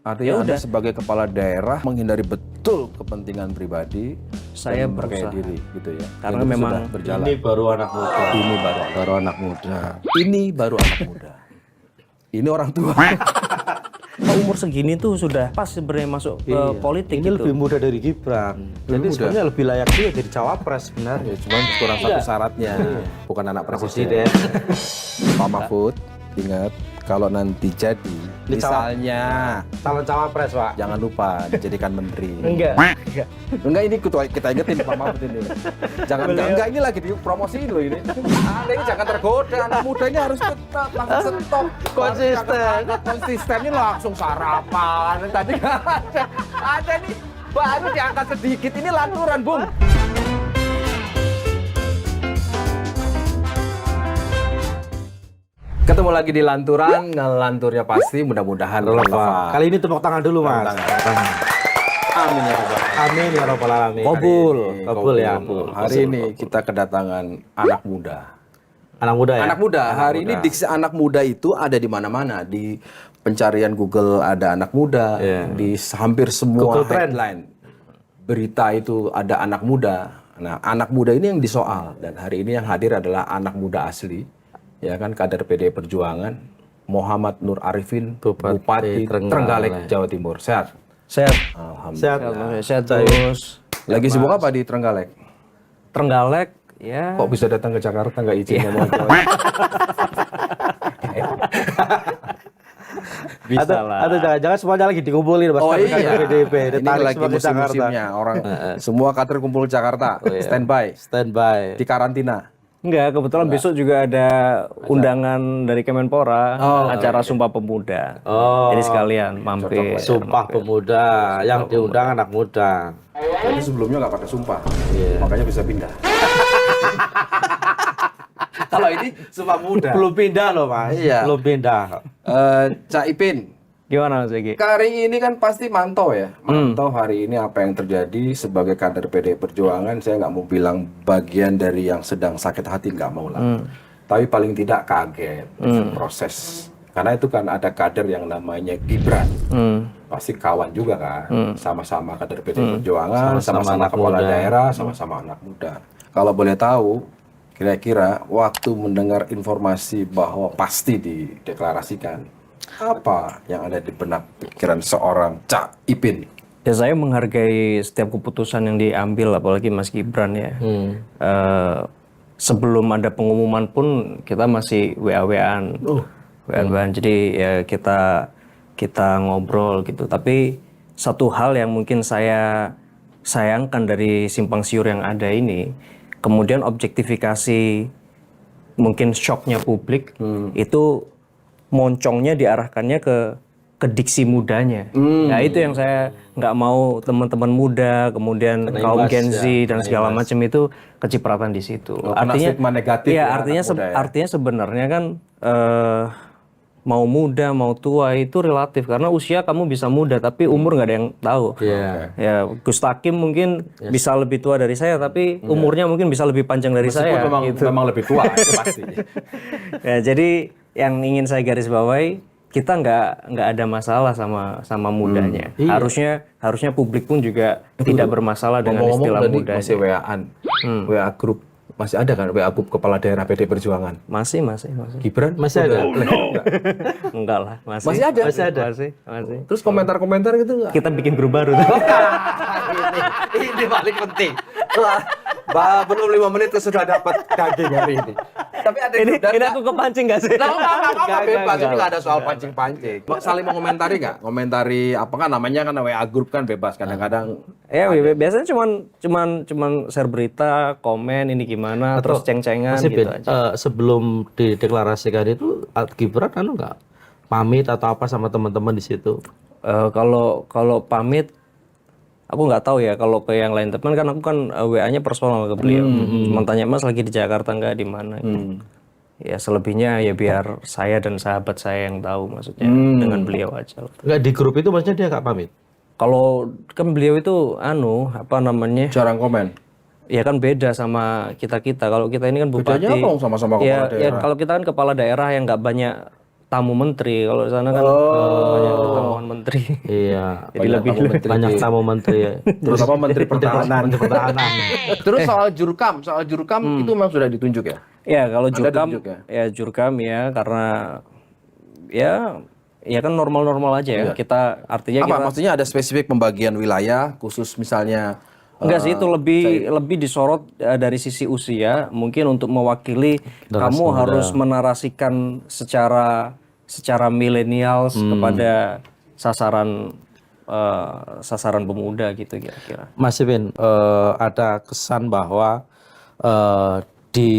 Artinya Anda sebagai kepala daerah menghindari betul kepentingan pribadi, saya dan percaya berusaha. diri gitu ya. Karena Dan itu memang sudah berjalan. Ini baru anak muda. Ini baru anak muda. Ini baru anak muda. Ini orang tua. Umur segini tuh sudah pas sebenarnya masuk ke politik Ini gitu. lebih muda dari Gibran. Jadi sebenarnya lebih layak dia jadi cawapres sebenarnya. Ya, cuman kurang satu syaratnya, bukan anak presiden. Pak Mahfud, ingat kalau nanti jadi, misalnya Calon cawapres, Pak. jangan lupa dijadikan menteri. Enggak. Enggak, ini kita ingetin Pak Mahfud ini. Jangan enggak ini lagi dipromosiin loh ini. Anda ini jangan tergoda, anak muda ini harus tetap langsung stop konsisten ini langsung sarapan. Tadi nggak ada nih baru diangkat sedikit ini lanturan, Bung. Ketemu lagi di lanturan, ngelanturnya pasti mudah-mudahan relevan. Kali ini tepuk tangan dulu, Mas. Amin ya Rabbal alamin. Amin ya rabbal alamin. Kabul. Kabul ya. Hari ini kita kedatangan anak muda. Anak muda ya. Anak muda. Hari ini diksi anak muda itu ada di mana-mana. Di pencarian Google ada anak muda. Di hampir semua Google Trend. headline berita itu ada anak muda. Nah, anak muda ini yang disoal. Dan hari ini yang hadir adalah anak muda asli. Ya kan, kader PDI Perjuangan, Muhammad Nur Arifin, Bupati Trenggalek, Jawa Timur. Sehat? Sehat. Alhamdulillah. Sehat terus. Lagi sibuk apa di Trenggalek? Trenggalek ya. Kok bisa datang ke Jakarta nggak izin ngomong Jawa? Bisa lah. Atau jangan-jangan semuanya lagi dikumpulin Mas. Oh iya, PDIP. ini lagi musim-musimnya orang semua kader kumpul Jakarta, standby, Standby. di karantina. Enggak, kebetulan besok juga ada undangan dari Kemenpora, acara Sumpah Pemuda. Jadi sekalian mampir. Sumpah Pemuda yang diundang anak muda. Jadi sebelumnya nggak pakai sumpah, makanya bisa pindah. Kalau ini sumpah muda. Belum pindah loh, Mas. Iya. Belum pindah. Cak Ipin, Gimana Mas Egi? hari ini kan pasti mantau ya, mantau hari ini apa yang terjadi sebagai kader PDI Perjuangan. Saya nggak mau bilang bagian dari yang sedang sakit hati, nggak mau lah. Tapi paling tidak kaget dengan proses. Karena itu kan ada kader yang namanya Gibran, pasti kawan juga kan, sama-sama kader PDI Perjuangan, sama-sama kepala daerah, sama-sama anak muda. Kalau boleh tahu, kira-kira waktu mendengar informasi bahwa pasti dideklarasikan, apa yang ada di benak pikiran seorang Cak Ipin? Ya saya menghargai setiap keputusan yang diambil, apalagi Mas Gibran ya. Sebelum ada pengumuman pun kita masih WA-WAan. WA-WAan. Jadi ya kita ngobrol gitu. Tapi satu hal yang mungkin saya sayangkan dari simpang siur yang ada ini, kemudian objektifikasi mungkin shocknya publik itu moncongnya diarahkannya ke diksi mudanya. Nah itu yang saya nggak mau teman-teman muda, kemudian kaum Gen Z dan segala macam itu kecipratan di situ. Artinya stigma negatif ya, ya, artinya anak muda ya. artinya sebenarnya kan mau muda mau tua itu relatif, karena usia kamu bisa muda tapi umur nggak ada yang tahu. Ya Gus Takim mungkin bisa lebih tua dari saya tapi umurnya mungkin bisa lebih panjang dari saya. Memang lebih tua, itu pasti. Ya, jadi yang ingin saya garis bawahi, kita nggak ada masalah sama mudanya. Harusnya publik pun juga tidak bermasalah dengan istilah muda. Masih WA-an, WA grup masih ada kan, WA grup kepala daerah PDI Perjuangan. Masih. Gibran Masih ada. Enggak lah, masih. Masih ada? Masih. Terus komentar-komentar gitu nggak? Kita bikin grup baru. Ini paling penting. Belum 5 menit sudah dapat daging hari ini. Tapi ada ini aku kepancing nggak sih? Nggak bebas, ini nggak ada soal pancing-pancing. Saling mengomentari nggak? Komentari apa kan namanya kan WA grup kan bebas kadang-kadang. Ya biasanya cuman share berita, komen ini gimana, terus ceng-cengan gitu aja. Sebelum dideklarasikan itu Gibran nggak pamit atau apa sama teman-teman di situ? Kalau pamit, aku nggak tahu ya kalau ke yang lain teman kan, aku kan WA-nya personal ke beliau. Cuma tanya Mas lagi di Jakarta nggak, di mana? Ya selebihnya ya biar saya dan sahabat saya yang tahu, maksudnya dengan beliau aja. Nggak di grup itu maksudnya dia nggak pamit? Kalau kan beliau itu apa namanya? Jarang komen. Ya kan beda sama kita. Kalau kita ini kan bupati. Bedanya apa sama-sama kepala Ya daerah? kalau kita kan kepala daerah yang nggak banyak tamu menteri. Kalau di sana kan banyak ketemuan menteri. Iya. Jadi lebih Banyak tamu menteri ya. Terutama Menteri Pertahanan. Menteri Pertahanan. Terus soal jurkam itu memang sudah ditunjuk ya? Ya kalau jurkam ditunjuk ya? ya jurkam ya karena ya kan normal-normal aja ya. Kita artinya Apa maksudnya ada spesifik pembagian wilayah khusus misalnya? enggak sih, itu lebih disorot dari sisi usia, mungkin untuk mewakili kamu harus menarasikan secara milenials kepada sasaran pemuda gitu kira-kira. Mas Ipin, ada kesan bahwa di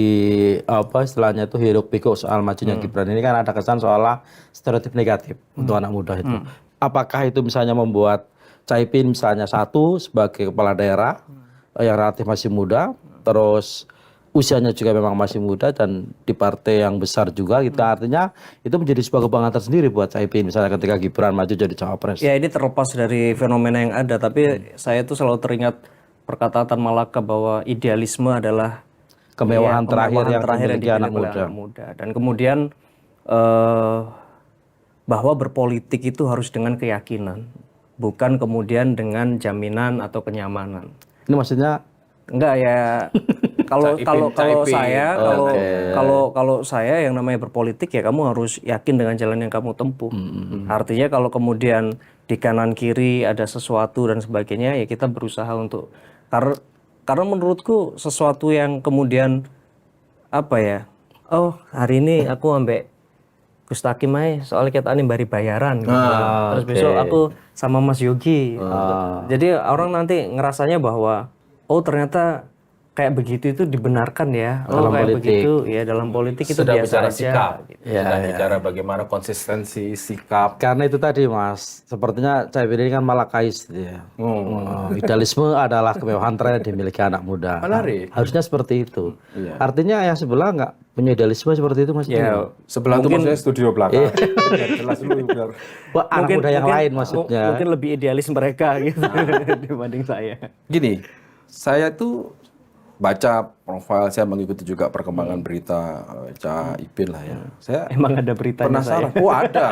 apa istilahnya itu hiruk pikuk soal majunya Gibran ini kan ada kesan seolah stereotip negatif untuk anak muda itu. Apakah itu misalnya membuat Caimin misalnya satu sebagai kepala daerah yang relatif masih muda, terus usianya juga memang masih muda dan di partai yang besar juga gitu, artinya itu menjadi sebuah kebanggaan tersendiri buat Caimin misalnya ketika Gibran maju jadi cawapres. Ya ini terlepas dari fenomena yang ada, tapi saya tuh selalu teringat perkataan Tan Malaka bahwa idealisme adalah Kemewahan terakhir yang dimiliki dimiliki anak oleh muda. anak muda. Dan kemudian bahwa berpolitik itu harus dengan keyakinan, bukan kemudian dengan jaminan atau kenyamanan. Ini maksudnya Enggak ya. Kalau saya yang namanya berpolitik ya kamu harus yakin dengan jalan yang kamu tempuh. Artinya kalau kemudian di kanan kiri ada sesuatu dan sebagainya ya kita berusaha untuk karena menurutku sesuatu yang kemudian apa ya? Oh, hari ini aku ambek Gustakim aja soalnya kita ini bari bayaran gitu. Terus besok aku sama Mas Yogi. Jadi orang nanti ngerasanya bahwa oh ternyata kayak begitu itu dibenarkan ya. Oh Dalam kayak politik. begitu ya dalam politik itu Sudah biasa bicara aja. sikap, Gitu. sudah bicara bagaimana konsistensi sikap. karena itu tadi Mas, sepertinya Caimin ini kan malakais gitu ya. Idealisme adalah kemewahan terakhir dimiliki anak muda. Menarik. Harusnya seperti itu. Artinya yang sebelah nggak punya idealisme seperti itu Mas. Ya, Sebelah itu maksudnya studio belakang. Biar jelas dulu biar. Wah, anak muda yang lain maksudnya. Mungkin lebih idealis mereka gitu dibanding saya. Gini, saya tuh baca profil, saya mengikuti juga perkembangan berita Caimin lah ya. Saya Emang ada beritanya penasaran. Oh ada.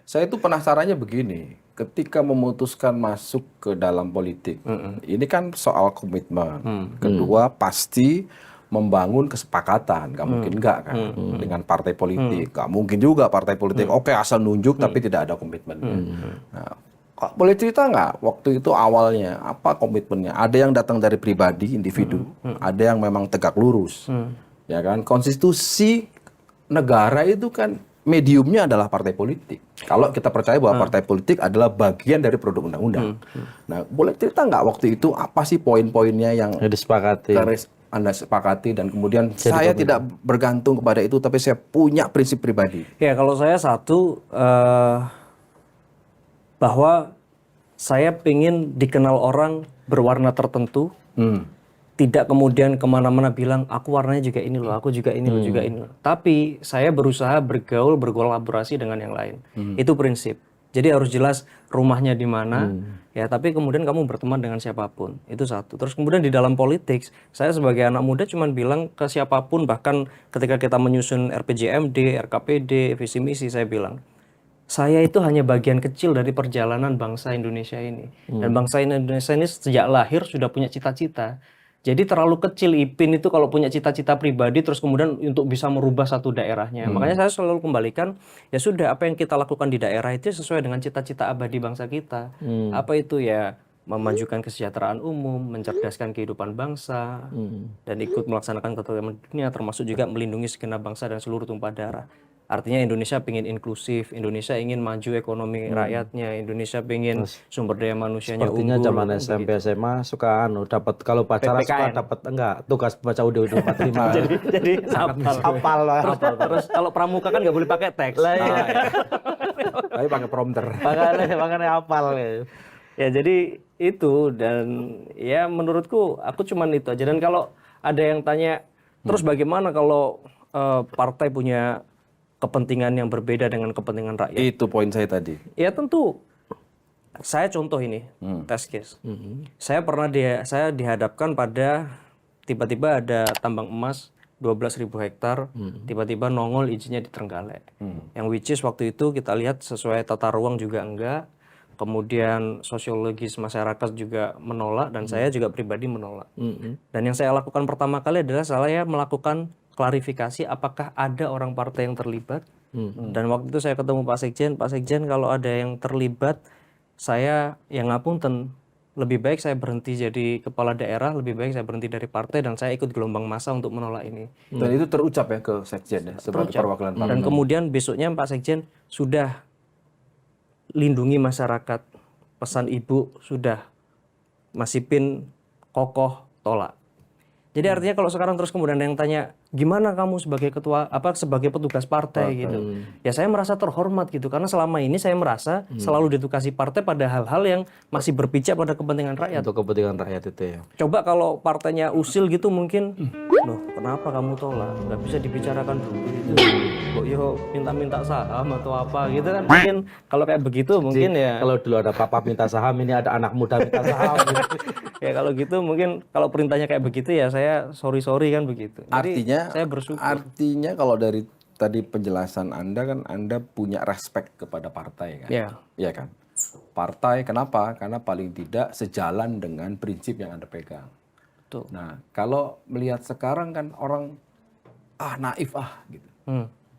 Saya itu penasarannya begini. Ketika memutuskan masuk ke dalam politik, ini kan soal komitmen. Kedua pasti membangun kesepakatan. Gak mungkin enggak kan dengan partai politik. Gak mungkin juga partai politik. Oke asal nunjuk tapi tidak ada komitmen. Nah, Kak, boleh cerita nggak waktu itu awalnya apa komitmennya? Ada yang datang dari pribadi, individu, ada yang memang tegak lurus, ya kan? Konstitusi negara itu kan mediumnya adalah partai politik. Kalau kita percaya bahwa partai politik adalah bagian dari produk undang-undang. Nah, boleh cerita nggak waktu itu apa sih poin-poinnya yang Yang disepakati. Anda sepakati dan kemudian saya tidak bergantung kepada itu, tapi saya punya prinsip pribadi. Ya kalau saya satu bahwa saya ingin dikenal orang berwarna tertentu, tidak kemudian kemana-mana bilang aku warnanya juga ini loh, aku juga ini loh, juga ini loh. Tapi saya berusaha bergaul, berkolaborasi dengan yang lain. Itu prinsip. Jadi harus jelas rumahnya di mana, ya. Tapi kemudian kamu berteman dengan siapapun, itu satu. Terus kemudian di dalam politik, saya sebagai anak muda cuman bilang ke siapapun, bahkan ketika kita menyusun RPJMD, RKPD, visi misi, saya bilang. Saya itu hanya bagian kecil dari perjalanan bangsa Indonesia ini. Dan bangsa Indonesia ini sejak lahir sudah punya cita-cita. Jadi terlalu kecil Ipin itu kalau punya cita-cita pribadi terus kemudian untuk bisa merubah satu daerahnya. Makanya saya selalu kembalikan, ya sudah apa yang kita lakukan di daerah itu sesuai dengan cita-cita abadi bangsa kita. Apa itu ya memajukan kesejahteraan umum, mencerdaskan kehidupan bangsa, dan ikut melaksanakan ketertiban dunia termasuk juga melindungi segenap bangsa dan seluruh tumpah darah. Artinya Indonesia pengen inklusif, Indonesia ingin maju ekonomi rakyatnya, Indonesia pengen sumber daya manusianya Sepertinya unggul. zaman SMP SMA suka dapat kalau pacaran suka dapat enggak tugas baca UUD 45. Jadi Hafal lah. terus kalau pramuka kan nggak boleh pakai teks. Tapi pakai prompter. Makanya hafal ya. Ya jadi itu, dan ya menurutku aku cuman itu aja. Dan kalau ada yang tanya terus bagaimana kalau partai punya kepentingan yang berbeda dengan kepentingan rakyat? Itu poin saya tadi. Ya tentu. Saya contoh ini, test case. Saya dihadapkan pada tiba-tiba ada tambang emas 12.000 hektar, tiba-tiba nongol izinnya di Trenggalek. Yang which is waktu itu kita lihat sesuai tata ruang juga enggak, kemudian sosiologis masyarakat juga menolak, dan saya juga pribadi menolak. Dan yang saya lakukan pertama kali adalah saya melakukan klarifikasi apakah ada orang partai yang terlibat. Dan waktu itu saya ketemu Pak Sekjen kalau ada yang terlibat, saya yang ngapunten, lebih baik saya berhenti jadi kepala daerah, lebih baik saya berhenti dari partai dan saya ikut gelombang massa untuk menolak ini. Dan itu terucap ya ke Sekjen ya sebagai perwakilan partai. Dan kemudian besoknya Pak Sekjen sudah lindungi masyarakat, pesan ibu sudah, masih pin kokoh tolak. Jadi artinya kalau sekarang terus kemudian ada yang tanya, gimana kamu sebagai ketua sebagai petugas partai gitu. Ya saya merasa terhormat gitu karena selama ini saya merasa selalu diedukasi partai pada hal-hal yang masih berpijak pada kepentingan rakyat. Untuk kepentingan rakyat itu ya. Coba kalau partainya usil gitu mungkin, loh kenapa kamu tolak? Nggak bisa dibicarakan dulu gitu. Kok yo minta-minta saham atau apa gitu kan. Mungkin kalau kayak begitu mungkin ya. Kalau dulu ada papa minta saham, ini ada anak muda minta saham. Ya kalau gitu mungkin kalau perintahnya kayak begitu ya saya sorry kan begitu. Jadi Artinya saya bersyukur. Artinya kalau dari tadi penjelasan Anda kan Anda punya respect kepada partai kan? Ya. Iya kan? Partai kenapa? Karena paling tidak sejalan dengan prinsip yang Anda pegang. Betul. Nah, kalau melihat sekarang kan orang naif gitu.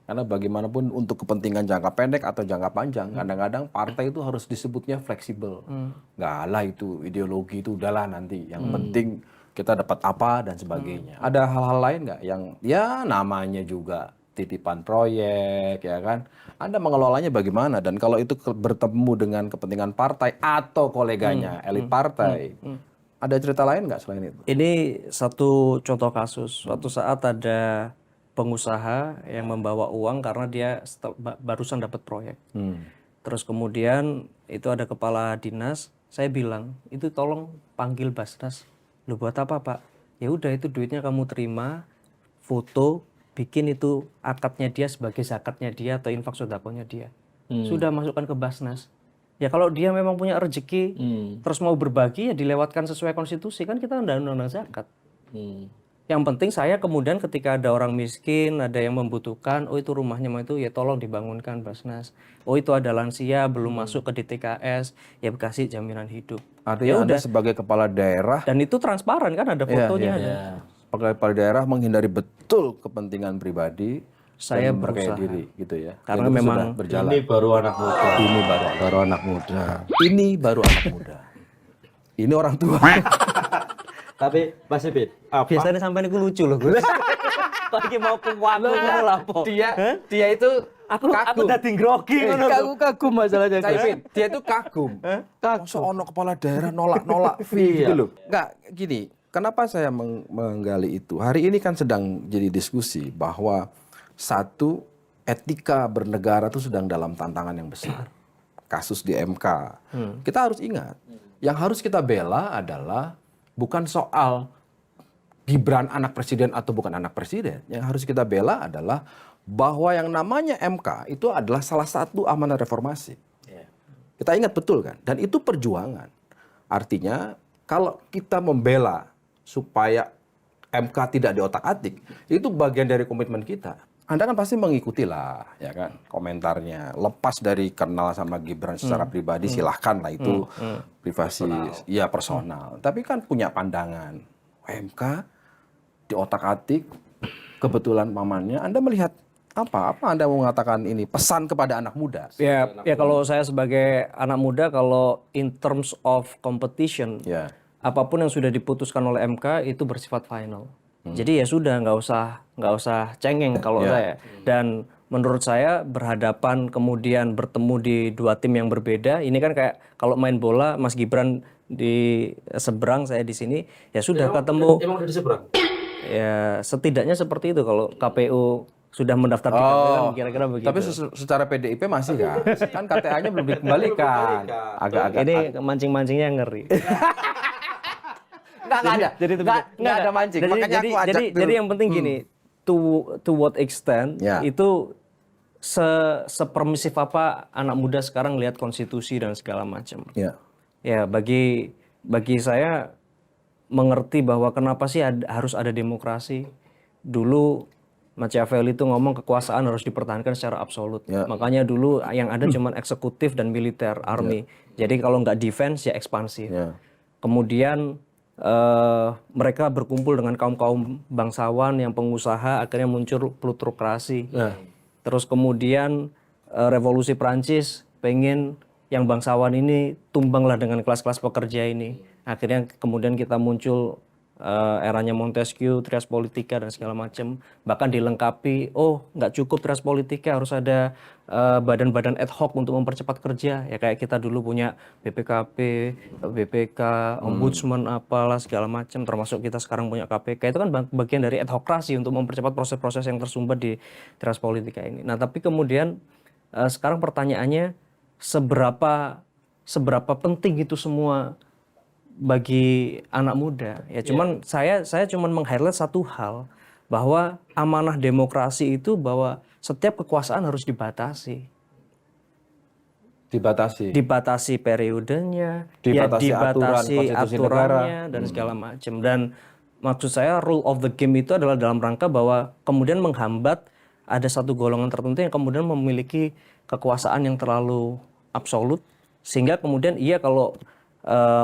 Karena bagaimanapun untuk kepentingan jangka pendek atau jangka panjang, kadang-kadang partai itu harus disebutnya fleksibel. Nggak lah itu ideologi itu udahlah nanti. Yang penting kita dapat apa dan sebagainya. Ada hal-hal lain nggak yang ya namanya juga titipan proyek ya kan? Anda mengelolanya bagaimana? Dan kalau itu bertemu dengan kepentingan partai atau koleganya elit partai, ada cerita lain nggak selain itu? Ini satu contoh kasus. Suatu saat ada pengusaha yang membawa uang karena dia barusan dapat proyek. Terus kemudian itu ada kepala dinas, saya bilang, itu tolong panggil Basnas. Lu buat apa Pak? Ya udah itu duitnya kamu terima, foto, bikin itu akadnya dia sebagai zakatnya dia atau infak sedekahnya dia. Sudah masukkan ke Basnas. Ya kalau dia memang punya rezeki, terus mau berbagi ya dilewatkan sesuai konstitusi kan kita undang-undang zakat. Yang penting saya kemudian ketika ada orang miskin, ada yang membutuhkan, oh itu rumahnya mau itu ya tolong dibangunkan Basnas. Oh itu ada lansia belum masuk ke DTKS, ya kasih jaminan hidup. Artinya Anda sebagai kepala daerah dan itu transparan kan ada fotonya ada. Sebagai kepala daerah menghindari betul kepentingan pribadi, Saya dan berkaya berusaha. diri gitu ya. Karena Dan itu memang sudah berjalan. Ini baru anak muda. Ini baru anak muda. Ini baru anak muda. Ini orang tua. Tapi Mas Ipin, apa? biasanya sampai ini lucu loh Gus. Lagi mau kuat ngono lah po. Dia itu Aku dadi grogi ngono lho. Kagum masalahnya. Caipin, dia itu kagum. Masa ono kepala daerah nolak fee gitu loh. Enggak, gini, kenapa saya menggali itu? Hari ini kan sedang jadi diskusi bahwa satu, etika bernegara itu sedang dalam tantangan yang besar. Kasus di MK. Kita harus ingat, yang harus kita bela adalah bukan soal Gibran anak presiden atau bukan anak presiden. Yang harus kita bela adalah bahwa yang namanya MK itu adalah salah satu amanat reformasi. Kita ingat betul kan? Dan itu perjuangan. Artinya kalau kita membela supaya MK tidak diotak-atik, itu bagian dari komitmen kita. Anda kan pasti mengikuti lah, ya kan, komentarnya. Lepas dari kenal sama Gibran secara pribadi, silahkan lah itu privasi, ya personal. Tapi kan punya pandangan. MK diotak-atik, kebetulan pamannya. Anda melihat apa Anda mau mengatakan ini pesan kepada anak muda? Ya kalau saya sebagai anak muda, kalau in terms of competition, apapun yang sudah diputuskan oleh MK itu bersifat final. Jadi ya sudah nggak usah cengeng kalau saya. Dan menurut saya berhadapan kemudian bertemu di dua tim yang berbeda, ini kan kayak kalau main bola Mas Gibran di seberang, saya di sini, ya sudah ketemu. Emang udah di seberang? Ya setidaknya seperti itu kalau KPU sudah mendaftar di KPU kan kira-kira begitu. Tapi secara PDIP masih kan? Kan KTA-nya belum dikembalikan. Agak-agak. Ini mancing-mancingnya ngeri. Nggak ada. Jadi nggak ada mancing. Makanya aku ajak dulu. Jadi yang penting gini, to what extent itu sepermisif apa anak muda sekarang lihat konstitusi dan segala macam. Ya bagi saya mengerti bahwa kenapa sih harus ada demokrasi, dulu Machiavelli itu ngomong kekuasaan harus dipertahankan secara absolut. Makanya dulu yang ada cuma eksekutif dan militer, army. Jadi kalau nggak defense ya ekspansi. Kemudian mereka berkumpul dengan kaum-kaum bangsawan yang pengusaha, akhirnya muncul plutokrasi. Terus kemudian revolusi Prancis pengen yang bangsawan ini tumbanglah dengan kelas-kelas pekerja ini. Akhirnya kemudian kita muncul eranya Montesquieu, Trias Politica dan segala macam. Bahkan dilengkapi, nggak cukup Trias Politica, harus ada badan-badan ad hoc untuk mempercepat kerja. Ya kayak kita dulu punya BPKP, BPK, Ombudsman apalah segala macam. Termasuk kita sekarang punya KPK. Itu kan bagian dari adhokrasi untuk mempercepat proses-proses yang tersumbat di Trias Politica ini. Nah tapi kemudian sekarang pertanyaannya seberapa penting itu semua bagi anak muda. Ya cuman saya cuman meng-highlight satu hal, bahwa amanah demokrasi itu bahwa setiap kekuasaan harus dibatasi. Dibatasi periodenya, dibatasi aturannya dan segala macam. Dan maksud saya rule of the game itu adalah dalam rangka bahwa kemudian menghambat ada satu golongan tertentu yang kemudian memiliki kekuasaan yang terlalu absolut, sehingga kemudian ia kalau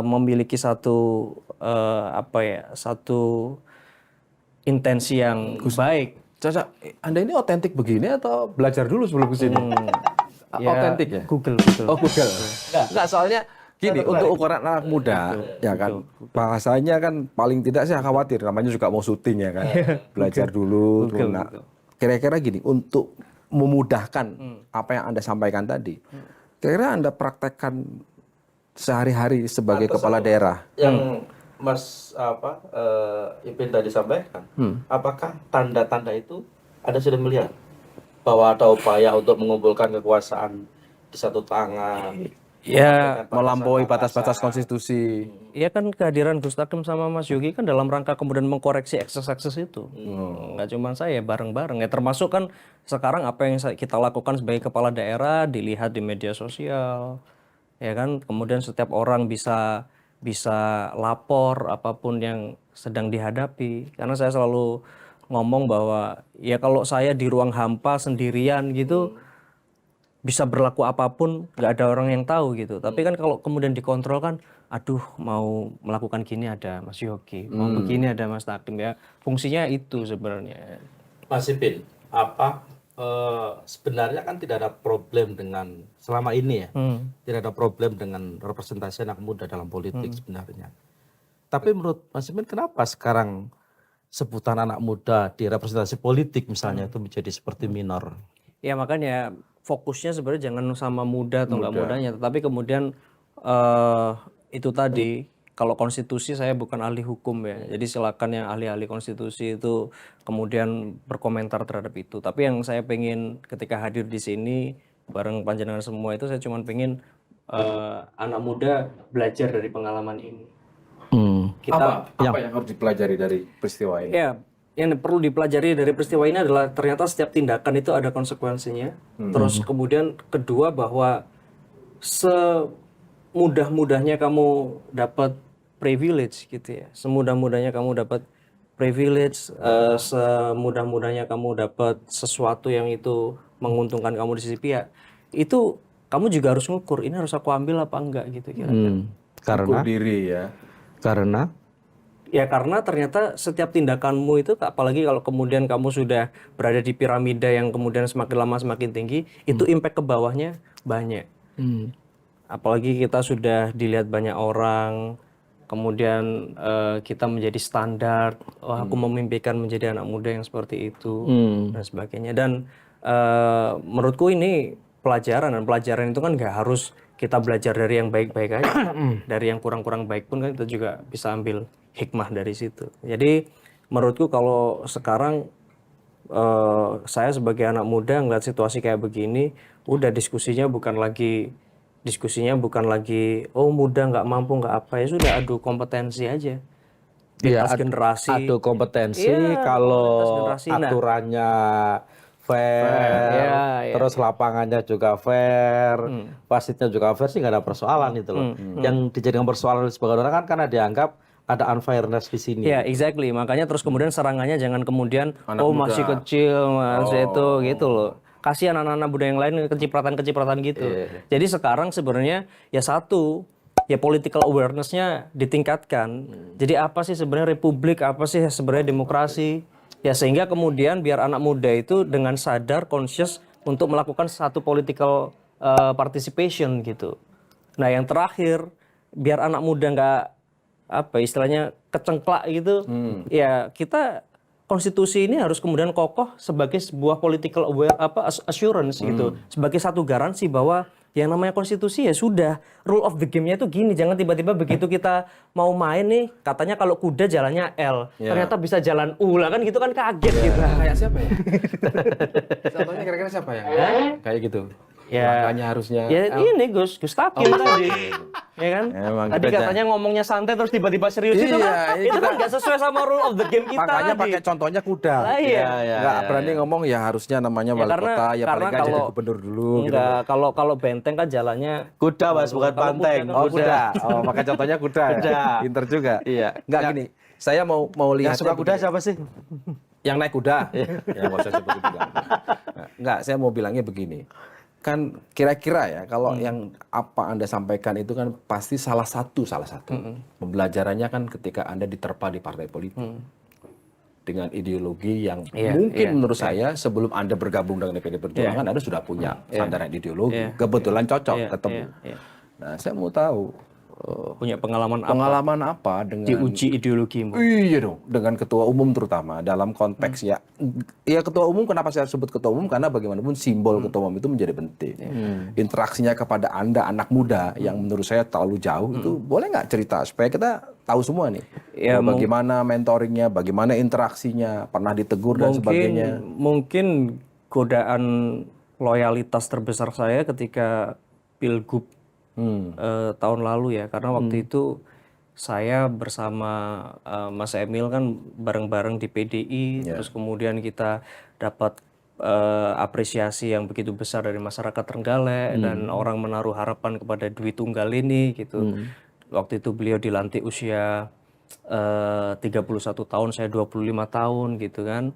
memiliki satu satu intensi yang baik. Caca, Anda ini otentik begini atau belajar dulu sebelum kesini? Otentik ya? Google. Oh Google. Enggak, soalnya gini, untuk ukuran anak muda, ya kan, bahasanya kan paling tidak saya khawatir, namanya juga mau syuting ya kan, belajar dulu. Kira-kira gini, untuk memudahkan apa yang Anda sampaikan tadi, kira-kira Anda praktekkan sehari-hari sebagai kepala daerah. Yang Mas Ipin tadi sampaikan, apakah tanda-tanda itu Anda sudah melihat bahwa ada upaya untuk mengumpulkan kekuasaan di satu tangan, Ya, melampaui batas-batas konstitusi. ya kan kehadiran Gus Takim sama Mas Yogi kan dalam rangka kemudian mengkoreksi ekses-ekses itu. Nggak cuma saya, bareng-bareng. Ya termasuk kan sekarang apa yang kita lakukan sebagai kepala daerah dilihat di media sosial. Ya kan, kemudian setiap orang bisa lapor apapun yang sedang dihadapi. Karena saya selalu ngomong bahwa ya kalau saya di ruang hampa sendirian gitu, bisa berlaku apapun, nggak ada orang yang tahu gitu. Tapi kan kalau kemudian dikontrol kan, aduh mau melakukan gini ada Mas Yogi, mau begini ada Mas Takim, ya fungsinya itu sebenarnya. Mas Ipin, sebenarnya kan tidak ada problem dengan selama ini ya, tidak ada problem dengan representasi anak muda dalam politik sebenarnya. Tapi menurut Mas Ipin, kenapa sekarang sebutan anak muda di representasi politik misalnya itu menjadi seperti minor? Ya makanya fokusnya sebenarnya jangan sama muda atau nggak mudanya, tetapi kemudian itu tadi, kalau konstitusi saya bukan ahli hukum ya, jadi silakan yang ahli-ahli konstitusi itu kemudian berkomentar terhadap itu. Tapi yang saya pengen ketika hadir di sini bareng panjenengan semua itu, saya cuma pengen anak muda belajar dari pengalaman ini. Apa yang harus dipelajari dari peristiwa ini? Ya, yang perlu dipelajari dari peristiwa ini adalah ternyata setiap tindakan itu ada konsekuensinya. Terus kemudian kedua, bahwa semudah-mudahnya kamu dapat privilege gitu ya, semudah-mudahnya kamu dapat privilege, semudah-mudahnya kamu dapat sesuatu yang itu menguntungkan kamu di sisi pihak, itu kamu juga harus ngukur, ini harus aku ambil apa enggak gitu kira-kira. Karena diri ya. Ya karena ternyata setiap tindakanmu itu, apalagi kalau kemudian kamu sudah berada di piramida yang kemudian semakin lama semakin tinggi, itu impact ke bawahnya banyak. Apalagi kita sudah dilihat banyak orang, kemudian kita menjadi standar, aku memimpikan menjadi anak muda yang seperti itu, dan sebagainya. Dan menurutku ini pelajaran, dan pelajaran itu kan nggak harus kita belajar dari yang baik-baik aja, dari yang kurang-kurang baik pun kan kita juga bisa ambil hikmah dari situ. Jadi menurutku kalau sekarang saya sebagai anak muda ngeliat situasi kayak begini, udah diskusinya bukan lagi oh muda nggak mampu nggak apa, ya sudah adu kompetensi aja. Lintas generasi. Adu kompetensi, kalau aturannya fair, terus lapangannya juga fair, wasitnya juga fair sih nggak ada persoalan itu loh. Yang dijadikan persoalan sebagai orang kan karena dianggap ada unfairness di sini. Ya, exactly. Makanya terus kemudian serangannya jangan kemudian Anak muda. masih kecil, masih itu gitu loh. Kasihan anak-anak muda yang lain kecipratan-kecipratan gitu. Jadi sekarang sebenarnya ya satu, ya political awareness-nya ditingkatkan. Jadi apa sih sebenarnya republik, apa sih sebenarnya demokrasi? Ya sehingga kemudian biar anak muda itu dengan sadar, conscious untuk melakukan satu political participation gitu. Nah yang terakhir, biar anak muda nggak apa istilahnya kecengklak gitu, ya kita konstitusi ini harus kemudian kokoh sebagai sebuah political assurance gitu, sebagai satu garansi bahwa yang namanya konstitusi ya sudah, rule of the game-nya itu gini, jangan tiba-tiba begitu kita mau main nih, katanya kalau kuda jalannya L, ternyata bisa jalan U lah kan gitu kan kaget gitu. Kayak siapa ya? Contohnya kira-kira siapa ya? Kayak gitu. Ya, Makanya harusnya ya ini Gus Takim tadi, ya kan? Emang Tadi kita katanya ngomongnya santai terus tiba-tiba serius itu kan, iya, itu kan nggak sesuai sama rule of the game kita makanya tadi. pakai contohnya kuda. Lah, iya. Nggak berani ngomong ya harusnya namanya wali kota ya paling nggak jadi gubernur dulu gitu. Enggak, kalau benteng kan jalannya Kuda Mas, bukan Kalau banteng. kuda kan Oh kuda. Oh pakai contohnya kuda. Kuda. Ya? Pinter juga. Iya. Nggak gini. Saya mau lihat Yang suka kuda siapa sih? yang naik kuda. Ya nggak usah sebut kuda. Nggak, saya mau bilangnya begini. Kan kira-kira ya kalau yang apa Anda sampaikan itu kan pasti salah satu. Pembelajarannya kan ketika Anda diterpa di partai politik. Dengan ideologi yang mungkin menurut saya sebelum Anda bergabung dengan PDI Perjuangan Anda sudah punya sandaran ideologi. Kebetulan cocok ketemu. Nah, saya mau tahu punya pengalaman apa dengan diuji ideologimu. Iya dong, dengan ketua umum terutama dalam konteks ya ketua umum. Kenapa saya sebut ketua umum? Karena bagaimanapun simbol ketua umum itu menjadi penting. Interaksinya kepada Anda anak muda yang menurut saya terlalu jauh itu boleh nggak cerita supaya kita tahu semua nih Ya, bagaimana mentoringnya, bagaimana interaksinya, pernah ditegur dan sebagainya. Mungkin godaan loyalitas terbesar saya ketika Pilgub tahun lalu ya, karena waktu itu saya bersama Mas Emil kan bareng-bareng di PDI, terus kemudian kita dapat apresiasi yang begitu besar dari masyarakat Trenggalek dan orang menaruh harapan kepada Dwi Tunggal ini gitu. Waktu itu beliau dilantik usia 31 tahun, saya 25 tahun gitu kan.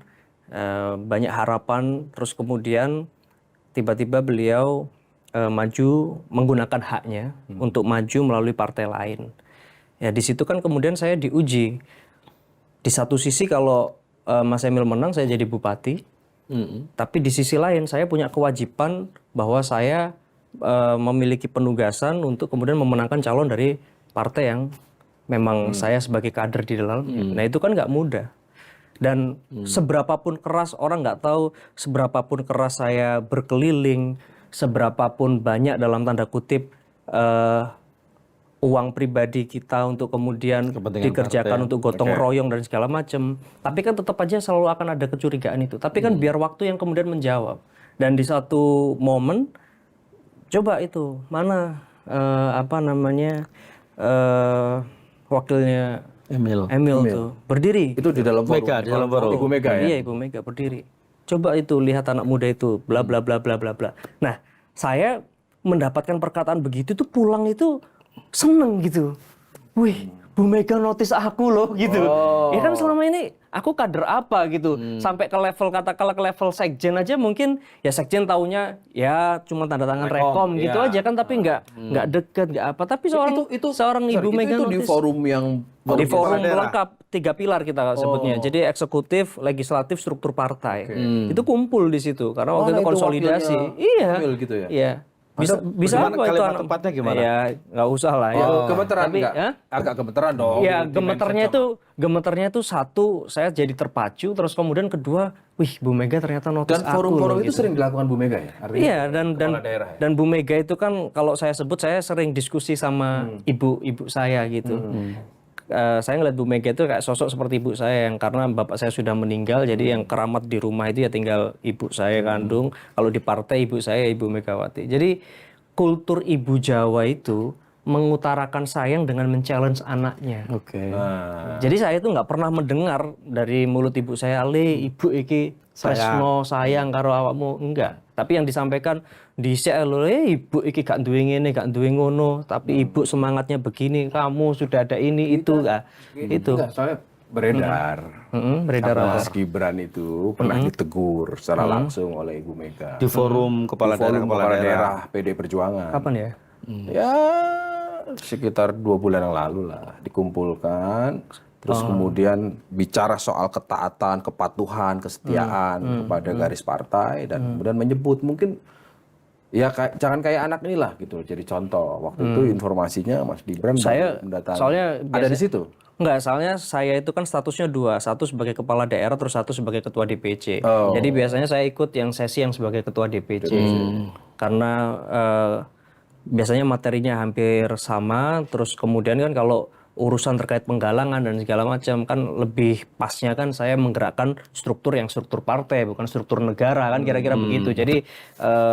Banyak harapan, terus kemudian tiba-tiba beliau maju menggunakan haknya untuk maju melalui partai lain. Ya di situ kan kemudian saya diuji. Di satu sisi kalau Mas Emil menang saya jadi bupati, tapi di sisi lain saya punya kewajiban bahwa saya memiliki penugasan untuk kemudian memenangkan calon dari partai yang memang saya sebagai kader di dalamnya. Nah itu kan nggak mudah. Dan seberapapun keras orang nggak tahu, seberapapun keras saya berkeliling, seberapapun banyak dalam tanda kutip uang pribadi kita untuk kemudian dikerjakan untuk gotong royong dan segala macam, tapi kan tetap aja selalu akan ada kecurigaan itu. Tapi kan biar waktu yang kemudian menjawab. Dan di satu momen coba itu mana wakilnya Emil tuh berdiri. Itu di dalam forum. Mega, di dalam forum. Ibu Mega ya. Iya, Ibu Mega berdiri. Coba itu lihat anak muda itu bla bla bla bla bla bla. Nah, saya mendapatkan perkataan begitu tuh pulang itu seneng gitu. Wih, Bu Mega notice aku loh gitu. Ya kan selama ini aku kader apa gitu. Sampai ke level katakanlah ke level sekjen aja mungkin ya sekjen taunya ya cuma tanda tangan rekom gitu aja kan, tapi nggak deket nggak apa. Tapi seorang Ibu Mega itu di notice. forum yang Di forum lengkap 3 pilar kita sebutnya. Jadi eksekutif, legislatif, struktur partai. Itu kumpul di situ karena waktu itu konsolidasi. Iya. Gitu ya? Iya. Bisa apa itu kalimat tempatnya gimana? Ya nggak usah lah ya. Gemeteran Tapi, nggak? Agak gemeteran dong. Ya gemeternya itu satu saya jadi terpacu, terus kemudian kedua, wih Bu Mega ternyata notice Dan aku forum-forum loh, itu gitu. sering dilakukan Bu Mega ya? Artinya Iya kepala daerah ya? dan Bu Mega itu kan kalau saya sebut saya sering diskusi sama ibu saya gitu. Saya ngeliat Bu Mega itu kayak sosok seperti ibu saya yang karena bapak saya sudah meninggal, jadi yang keramat di rumah itu ya tinggal ibu saya kandung. Kalau di partai ibu saya Ibu Megawati. Jadi kultur ibu Jawa itu mengutarakan sayang dengan men-challenge anaknya. Oke. Jadi saya itu nggak pernah mendengar dari mulut ibu saya, "Le, ibu iki tresno sayang karo awakmu." Enggak. Tapi yang disampaikan di ibu iki gak duwe ngene, gak duwe ngono, tapi ibu semangatnya begini, kamu sudah ada ini itu enggak. Itu. Enggak, soalnya beredar. Beredar apa? Mas Gibran itu pernah ditegur secara langsung oleh Ibu Mega. Di forum kepala Di forum daerah daerah PD Perjuangan. Kapan ya? Ya sekitar 2 bulan yang lalu lah dikumpulkan. Terus kemudian bicara soal ketaatan, kepatuhan, kesetiaan kepada garis partai dan kemudian menyebut mungkin ya jangan kayak anak inilah gitu. Jadi contoh waktu itu informasinya Mas Gibran Saya mendatangi. soalnya Ada di situ. Enggak, soalnya saya itu kan statusnya 2, satu sebagai kepala daerah, terus satu sebagai ketua DPC. Oh. Jadi biasanya saya ikut yang sesi yang sebagai ketua DPC, karena biasanya materinya hampir sama. Terus kemudian kan kalau urusan terkait penggalangan dan segala macam kan lebih pasnya kan saya menggerakkan struktur yang struktur partai, bukan struktur negara kan kira-kira begitu. Jadi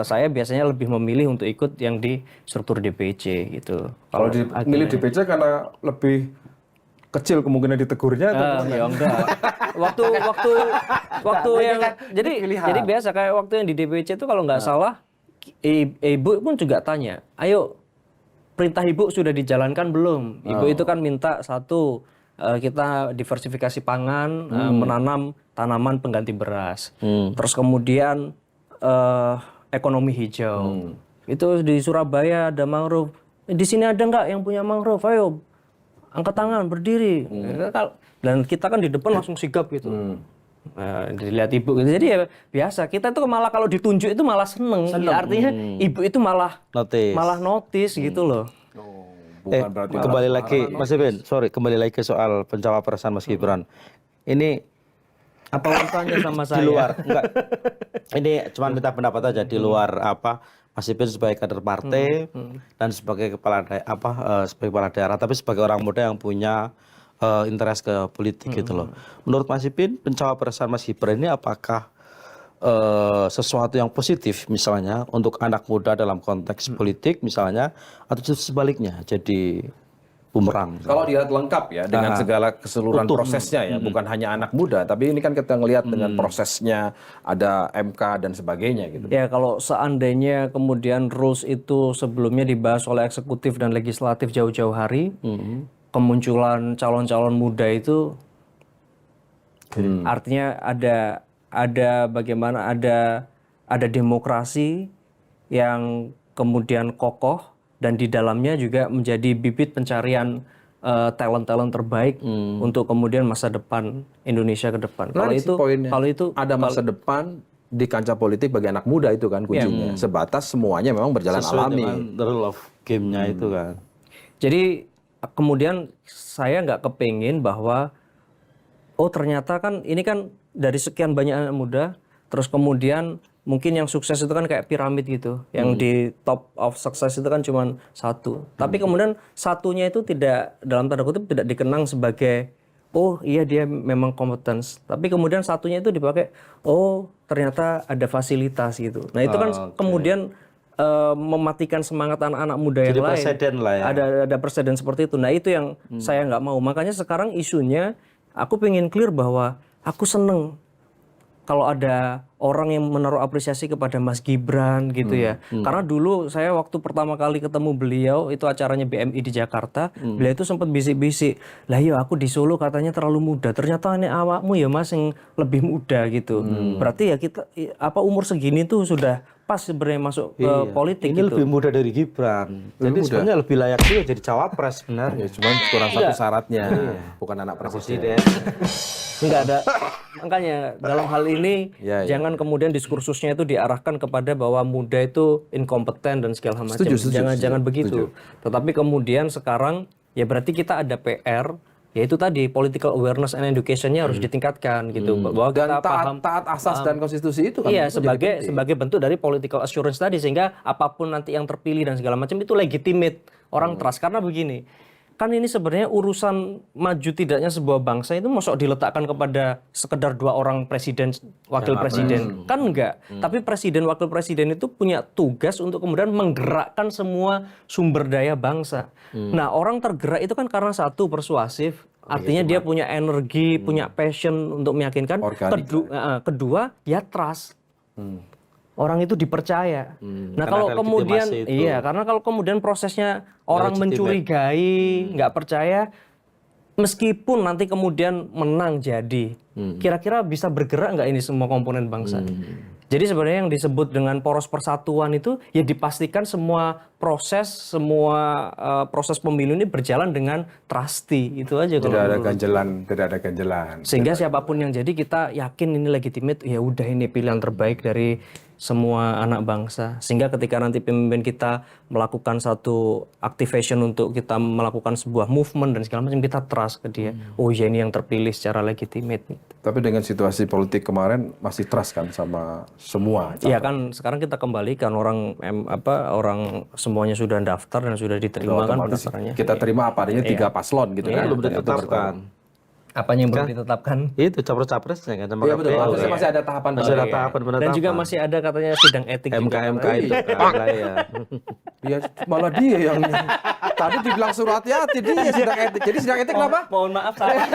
saya biasanya lebih memilih untuk ikut yang di struktur DPC gitu. Kalau milih DPC karena lebih kecil kemungkinan ditegurnya atau ya enggak. Waktu yang jadi biasa kayak waktu yang di DPC itu kalau nggak salah ibu pun juga tanya, ayo perintah ibu sudah dijalankan belum? Ibu itu kan minta satu kita diversifikasi pangan, menanam tanaman pengganti beras. Terus kemudian ekonomi hijau. Itu di Surabaya ada mangrove. Di sini ada nggak yang punya mangrove? Ayo angkat tangan, berdiri. Dan kita kan di depan langsung sigap gitu. Dilihat ibu gitu. Jadi ya biasa. Kita tuh malah kalau ditunjuk itu malah seneng. Ya, artinya ibu itu malah notice gitu loh. Bukan berarti kembali lagi Mas Eben, kembali lagi ke soal pencawapresan Mas Gibran. Ini apa urusannya sama saya? Di luar, enggak. Ini cuma minta pendapat aja di luar apa Mas Ipin sebagai kader partai dan sebagai sebagai kepala daerah, tapi sebagai orang muda yang punya interest ke politik gitu loh. Menurut Mas Ipin, pencawapresan Mas Gibran ini apakah sesuatu yang positif misalnya untuk anak muda dalam konteks politik misalnya, atau justru sebaliknya jadi bumerang? Kalau dilihat lengkap ya dengan segala keseluruhan prosesnya ya, bukan hanya anak muda, tapi ini kan kita ngelihat dengan prosesnya, ada MK dan sebagainya gitu. Ya kalau seandainya kemudian rules itu sebelumnya dibahas oleh eksekutif dan legislatif jauh-jauh hari, kemunculan calon-calon muda itu artinya ada bagaimana ada demokrasi yang kemudian kokoh. Dan di dalamnya juga menjadi bibit pencarian talent-talent terbaik untuk kemudian masa depan Indonesia ke depan. Kalau itu ada masa depan di kancah politik bagi anak muda itu kan kuncinya. Sebatas semuanya memang berjalan sesuai alami. dengan the rule of game-nya itu kan. Jadi kemudian saya nggak kepingin bahwa ternyata kan ini kan dari sekian banyak anak muda, terus kemudian mungkin yang sukses itu kan kayak piramid gitu. Yang di top of success itu kan cuma satu. Tapi kemudian satunya itu tidak, dalam tanda kutip, tidak dikenang sebagai iya dia memang kompetens. Tapi kemudian satunya itu dipakai ternyata ada fasilitas gitu. Nah itu kan kemudian mematikan semangat anak-anak muda yang lain. Presiden lah ya. Ada presiden seperti itu. Nah itu yang saya nggak mau. Makanya sekarang isunya aku pengen clear bahwa aku seneng kalau ada orang yang menaruh apresiasi kepada Mas Gibran gitu ya. Karena dulu saya waktu pertama kali ketemu beliau, itu acaranya BMI di Jakarta, beliau itu sempat bisik-bisik, lah iya aku di Solo katanya terlalu muda, ternyata ini awakmu ya Mas yang lebih muda gitu. Berarti ya kita umur segini tuh sudah pas sebenarnya masuk ke politik ini gitu. lebih muda dari Gibran. Jadi sebenarnya lebih layak juga jadi cawapres sebenarnya. Ya, cuman kurang satu syaratnya, bukan anak presiden. Enggak ada. Makanya dalam hal ini jangan kemudian diskursusnya itu diarahkan kepada bahwa muda itu inkompeten dan segala macam. Jangan begitu. Tetapi kemudian sekarang ya berarti kita ada PR, yaitu tadi political awareness and education-nya harus ditingkatkan gitu. Bahwa Dan kita paham taat asas dan konstitusi itu kan. iya, itu jadi sebagai bentuk dari political assurance tadi, sehingga apapun nanti yang terpilih dan segala macam itu legitimate, orang trust. Karena begini, kan ini sebenarnya urusan maju tidaknya sebuah bangsa itu masuk diletakkan kepada sekedar 2 orang presiden, wakil presiden. Kan enggak. Tapi presiden, wakil presiden itu punya tugas untuk kemudian menggerakkan semua sumber daya bangsa. Nah, orang tergerak itu kan karena satu, persuasif. Artinya dia punya energi, punya passion untuk meyakinkan. Kedua, ya trust. orang itu dipercaya. Nah, karena kalau ada kemudian legitimasi itu. karena kalau kemudian prosesnya orang legitimate. mencurigai, nggak percaya, meskipun nanti kemudian menang jadi, kira-kira bisa bergerak nggak ini semua komponen bangsa? Jadi sebenarnya yang disebut dengan poros persatuan itu ya dipastikan semua proses pemilu ini berjalan dengan trusty, itu aja kalau Tidak ada menurut. ganjelan, tidak ada ganjelan. Sehingga siapapun yang jadi kita yakin ini legitimate, ya udah ini pilihan terbaik dari semua anak bangsa. Sehingga ketika nanti pemimpin kita melakukan satu activation untuk kita melakukan sebuah movement dan segala macam, kita trust ke dia. Oh ya ini yang terpilih secara legitimate. Tapi dengan situasi politik kemarin masih trust kan sama semua. Iya kan sekarang kita kembalikan orang semuanya sudah daftar dan sudah diterima kan Otomatis pendaftarannya. kita terima apa adanya 3 paslon gitu kan. Belum ditetapkan. Apanya yang belum ditetapkan? Itu capres-capresnya kan sama Iya betul. KPU. Maksudnya masih ada tahapan. Masih ada baru. tahapan Dan penetapan. juga masih ada katanya sidang etik juga. MK itu kan ya. Iya, malah dia yang tadi dibilang suruh hati-hati dia sidang etik. Jadi sidang etik kenapa? Mohon maaf salah.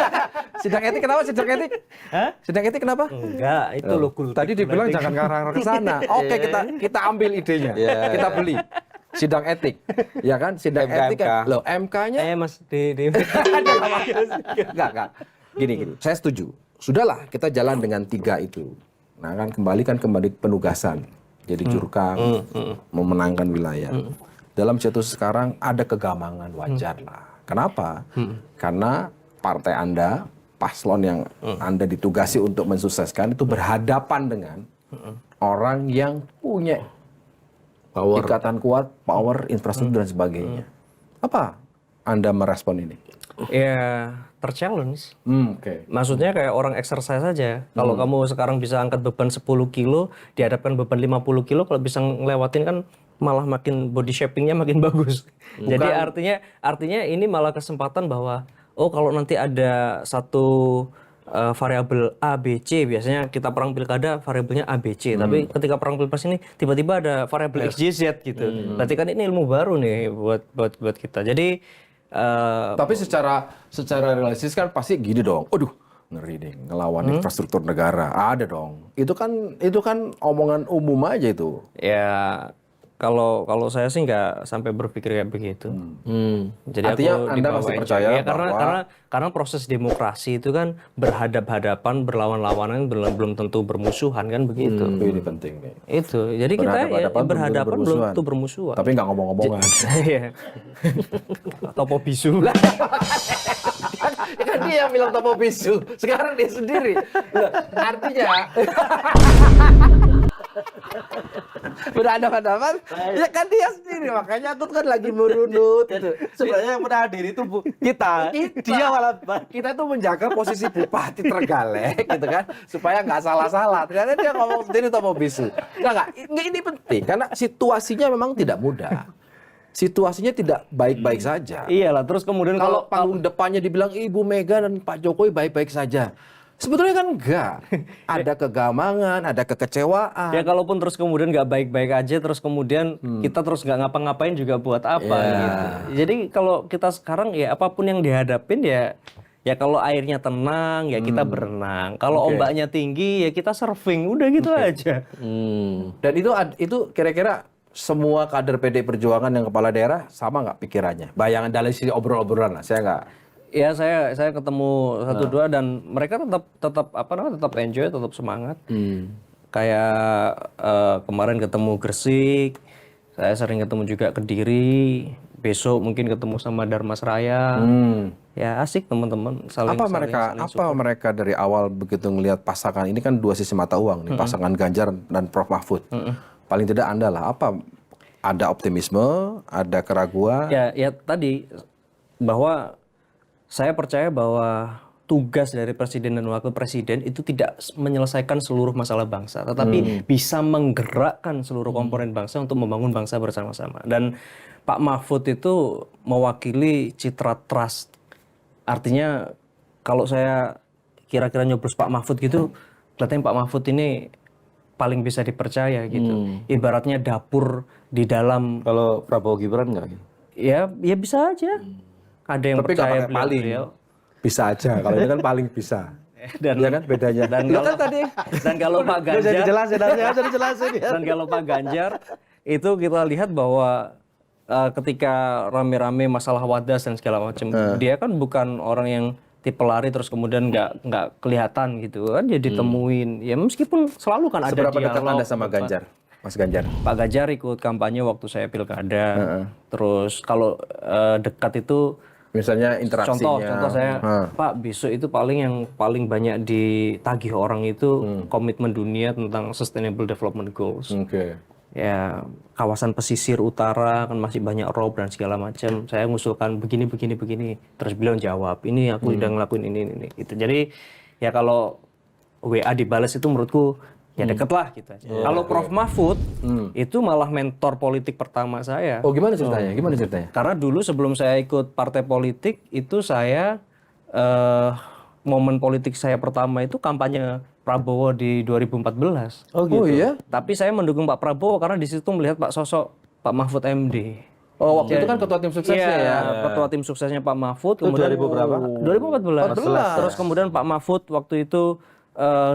Sidang etik kenapa? Sidang etik? Hah? Sidang etik kenapa? Enggak, itu lo kultur. Tadi dibilang jangan ngarang ke sana. Oke, kita ambil idenya. Iya. Kita beli. Sidang etik. Ya kan? Sidang MK. etik kan. Loh, MK-nya Mas di enggak. Gini. Saya setuju. Sudahlah, kita jalan dengan 3 itu. Nah, kan kembali penugasan. Jadi jurkam, memenangkan wilayah. Dalam situasi sekarang ada kegamangan wajar lah. Kenapa? Karena partai Anda, paslon yang Anda ditugasi untuk mensukseskan itu berhadapan dengan orang yang punya Power. ikatan kuat, power, infrastruktur dan sebagainya. Apa Anda merespon ini? Ya terchallenge. Oke. Maksudnya kayak orang exercise saja. Kalau kamu sekarang bisa angkat beban 10 kilo, dihadapkan beban 50 kilo, kalau bisa ngelewatin kan malah makin body shapingnya makin bagus. Jadi artinya ini malah kesempatan bahwa kalau nanti ada satu variabel A, B, C, biasanya kita perang pilkada variabelnya A, B, C. Tapi ketika perang pilpres ini tiba-tiba ada variabel X, Y, Z gitu. Berarti kan ini ilmu baru nih buat kita. Jadi Tapi secara realistis kan pasti gini dong. Aduh, ngeri nih ngelawan infrastruktur negara. Ada dong. Itu kan omongan umum aja itu. ya kalau saya sih nggak sampai berpikir kayak begitu. Jadi Artinya aku Anda dibawa masih aja. percaya Ya, bahwa karena proses demokrasi itu kan berhadap-hadapan, berlawan-lawanan, belum tentu bermusuhan kan begitu. Ini penting nih. Itu. Jadi kita Berhadapan-hadapan belum berhadapan tentu belum bermusuhan. tentu bermusuhan. Tapi nggak ngomong-ngomongan. Iya. Topo bisu. Ya kan dia yang bilang topo bisu. Sekarang dia sendiri. Artinya berhadapan-hadapan, ya kan dia sendiri. Makanya aku kan lagi merunut. Gitu. Sebenarnya yang hadir itu kita. Dia malah Kita tuh menjaga posisi Bupati Trenggalek gitu kan, supaya nggak salah-salah. Ternyata dia ngomong sendiri topo bisu. Nggak, ini penting karena situasinya memang tidak mudah. Situasinya tidak baik-baik saja. Iyalah, terus kemudian Kalau panggung depannya dibilang Ibu Mega dan Pak Jokowi baik-baik saja. Sebetulnya kan enggak. Ada kegamangan, ada kekecewaan. ya kalaupun terus kemudian nggak baik-baik aja, terus kemudian kita terus nggak ngapa-ngapain juga buat apa gitu. Jadi kalau kita sekarang ya apapun yang dihadapin ya kalau airnya tenang ya kita berenang. Kalau ombaknya tinggi ya kita surfing. Udah gitu aja. Dan itu kira-kira semua kader PD Perjuangan yang kepala daerah sama nggak pikirannya? Bayangan dari sisi obrol-obrolan lah. Saya nggak. Ya saya ketemu satu dua dan mereka tetap enjoy, tetap semangat. Kayak kemarin ketemu Gresik, saya sering ketemu juga Kediri. Besok mungkin ketemu sama Dharmasraya. Ya asik teman-teman saling Apa mereka dari awal begitu ngelihat pasangan ini kan dua sisi mata uang nih, pasangan Ganjar dan Prof Mahfud. Paling tidak Anda lah apa? Ada optimisme, ada keraguan. Ya tadi bahwa saya percaya bahwa tugas dari presiden dan wakil presiden itu tidak menyelesaikan seluruh masalah bangsa, tetapi bisa menggerakkan seluruh komponen bangsa untuk membangun bangsa bersama-sama. Dan Pak Mahfud itu mewakili citra trust. Artinya kalau saya kira-kira nyoblos Pak Mahfud gitu, kelihatannya Pak Mahfud ini paling bisa dipercaya gitu. Ibaratnya dapur di dalam. Kalau Prabowo Gibran nggak? Ya bisa aja. Ada yang Tapi nggak percaya pakai paling. beliau. Bisa aja. Kalau ini kan paling bisa. Dan Ya kan bedanya. dan Lu kalau kan tadi dan kalau Pak Nggak usah Ganjar dijelasin, nggak usah dijelasin ya. dan kalau Pak Ganjar itu kita lihat bahwa ketika rame-rame masalah Wadas dan segala macam, dia kan bukan orang yang tipe lari terus kemudian nggak kelihatan gitu kan, dia ditemuin. Ya meskipun selalu kan ada seberapa dekat dialog. Anda sama Ganjar, Mas Ganjar? Pak Ganjar ikut kampanye waktu saya pilkada. Terus kalau dekat itu Misalnya interaksinya. contoh saya, Pak besok itu yang paling banyak ditagih orang itu komitmen dunia tentang Sustainable Development Goals. Oke. Ya kawasan pesisir utara kan masih banyak rob dan segala macam. Saya ngusulkan begini. Terus beliau jawab, ini aku udah ngelakuin ini. Itu. Jadi ya kalau WA dibalas itu menurutku ya deket lah gitu aja. Kalau Prof Mahfud itu malah mentor politik pertama saya. Oh gimana ceritanya? Gimana ceritanya? Karena dulu sebelum saya ikut partai politik itu saya momen politik saya pertama itu kampanye Prabowo di 2014. Oh gitu. Oh iya? Tapi saya mendukung Pak Prabowo karena di situ melihat Pak sosok Pak Mahfud MD. Oh waktu itu kan ketua tim suksesnya Iya, ya. ketua tim suksesnya Pak Mahfud. Kemudian 2000 berapa? 2014. Terus kemudian Pak Mahfud waktu itu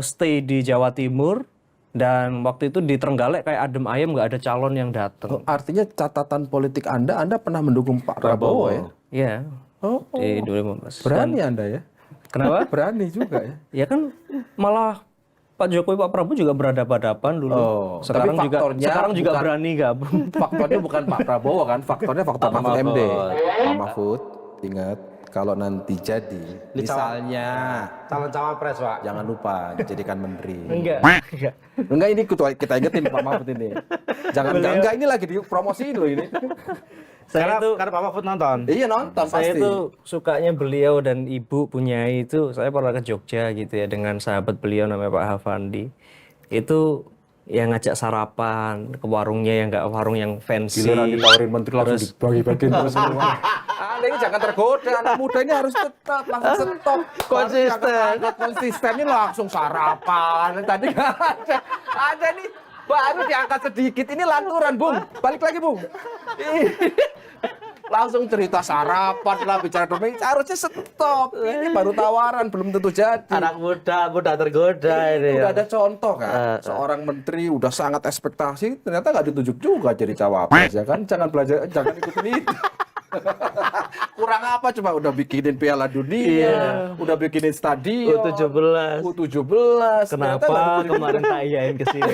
stay di Jawa Timur dan waktu itu di Trenggalek kayak adem ayem nggak ada calon yang datang. Oh, artinya catatan politik Anda pernah mendukung Pak Prabowo ya? Iya. Oh, Di 2015. berani Anda ya? Kenapa? Berani juga ya. Ya kan malah Pak Jokowi Pak Prabowo juga berhadapan-hadapan dulu. Oh, sekarang tapi faktornya sekarang juga bukan- berani gabung. Faktornya bukan Pak Prabowo kan, faktornya faktor Pak Mahfud MD. Mahfud. Pak Mahfud, ingat kalau nanti jadi, misalnya Calon cawapres, Pak. jangan lupa dijadikan menteri. Enggak. Enggak ini kita ingetin Pak Mahfud ini. Jangan enggak ini lagi dipromosiin loh ini. Saya itu Karena Pak Mahfud nonton. Iya nonton saya pasti. itu sukanya beliau dan ibu punya itu. Saya pernah ke Jogja gitu ya dengan sahabat beliau namanya Pak Hafandi. Itu yang ngajak sarapan ke warungnya yang nggak warung yang fancy. Giliran ditawarin menteri langsung dibagi-bagiin terus semua. Anda ini jangan tergoda, anak muda ini harus tetap langsung stop. Konsisten. Konsisten ini langsung sarapan. Tadi nggak ada. Ada nih baru diangkat sedikit ini lanturan, Bung. Balik lagi, Bung. Langsung cerita sarapan lah bicara domestik harusnya stop. Ini baru tawaran belum tentu jadi. Anak muda tergoda ini. Udah Ya. ada contoh kan, seorang menteri udah sangat ekspektasi, ternyata nggak ditunjuk juga jadi cawapres ya kan, jangan ikutin itu. Kurang apa coba udah bikinin Piala Dunia, udah bikinin stadion, U17. U17. ternyata nggak Kenapa ditunjuk. kemarin tak iyain ke sini?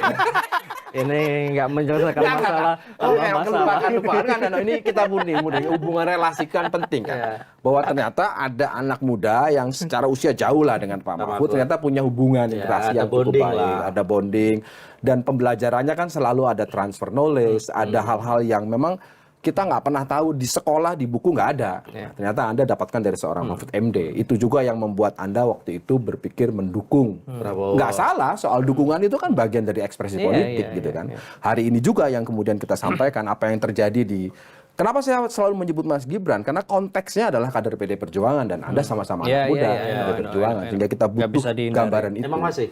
Ini nggak menyelesaikan Jangan, masalah. Oh, tanpa masalah. lupakan. Nah, ini kita murni hubungan relasikan penting kan. Bahwa ternyata ada anak muda yang secara usia jauh lah dengan Pak Mahfud, ternyata punya hubungan interaksi ada yang cukup bonding baik, lah. ada bonding dan pembelajarannya kan selalu ada transfer knowledge, ada hal-hal yang memang kita nggak pernah tahu di sekolah, di buku nggak ada. Ternyata Anda dapatkan dari seorang Mahfud MD. Itu juga yang membuat Anda waktu itu berpikir mendukung. Prabowo. Nggak salah, soal dukungan itu kan bagian dari ekspresi politik gitu kan. Hari ini juga yang kemudian kita sampaikan apa yang terjadi di... Kenapa saya selalu menyebut Mas Gibran? Karena konteksnya adalah kader PD Perjuangan dan Anda sama-sama anak muda PD Perjuangan. Sehingga kita Nggak bisa butuh dihindari. gambaran itu. Emang masih?